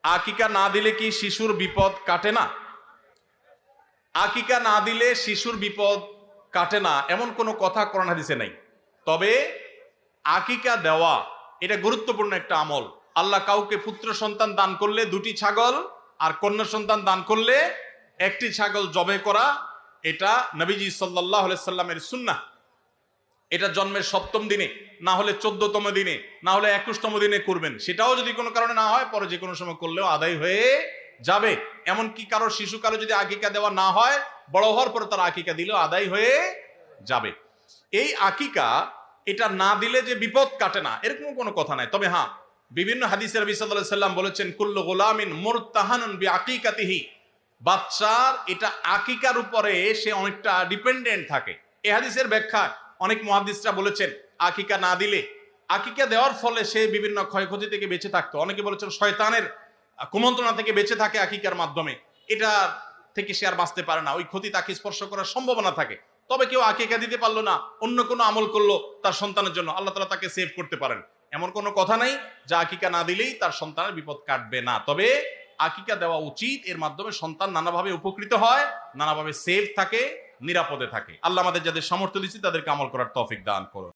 আকিকা না দিলে কি শিশুর বিপদ কাটে না? আকিকা না দিলে শিশুর বিপদ কাটে না এমন কোনো কথা কোরআন হাদিসে নাই। তবে আকিকা দেওয়া এটা গুরুত্বপূর্ণ একটা আমল। আল্লাহ কাউকে পুত্র সন্তান দান করলে 2টি ছাগল, আর কন্যা সন্তান দান করলে 1টি ছাগল জবে করা, এটা নবীজি সাল্লাল্লাহু আলাইহি সাল্লামের সুন্নাহ। এটা জন্মের 7ম দিনে, না হলে 14তম দিনে, না হলে 21তম দিনে করবেন। সেটাও যদি কোনো কারণে না হয়, পরে যে কোনো সময় করলেও আদায় হয়ে যাবে। এমনকি কারো শিশু কারো যদি আকিকা দেওয়া না হয়, বড় হওয়ার পরে তার আকিকা দিলেও আদায় হয়ে যাবে। এই আকিকা এটা না দিলে যে বিপদ কাটে না এরকম কোনো কথা নাই। তবে হ্যাঁ, বিভিন্ন হাদিসে নবী সাল্লাল্লাহু আলাইহি সাল্লাম বলেছেন, কুল্লু গুলামিন মুরতাহানুন বিআকিকাতিহি, বাচ্চার এটা আকিকার উপরে সে অনেকটা ডিপেন্ডেন্ট থাকে। এই হাদিসের ব্যাখ্যা অনেক মুহাদ্দিসরা বলেছেন, আকিকা না দিলে, আকিকা দেওয়ার ফলে সে বিভিন্ন ক্ষয়ক্ষতি থেকে বেঁচে থাকতো। অনেকে বলেছেন শয়তানের কুমন্ত্রণা থেকে বেঁচে থাকে আকিকার মাধ্যমে, এটা থেকে সে আর বাঁচতে পারে না, ওই ক্ষতি তাকে স্পর্শ করার সম্ভাবনা থাকে। তবে কেউ আকিকা দিতে পারলো না, অন্য কোনো আমল করলো তার সন্তানের জন্য, আল্লাহ তাআলা তাকে সেভ করতে পারেন। এমন কোনো কথা নাই যে আকিকা না দিলেই তার সন্তানের বিপদ কাটবে না। তবে আকিকা দেওয়া উচিত, এর মাধ্যমে সন্তান নানাভাবে উপকৃত হয়, নানাভাবে সেভ থাকে, নিরাপদে থাকে। আল্লাহ আমাদের যাদের সামর্থ্য দিচ্ছে তাদেরকে আমল করার তৌফিক দান করুন।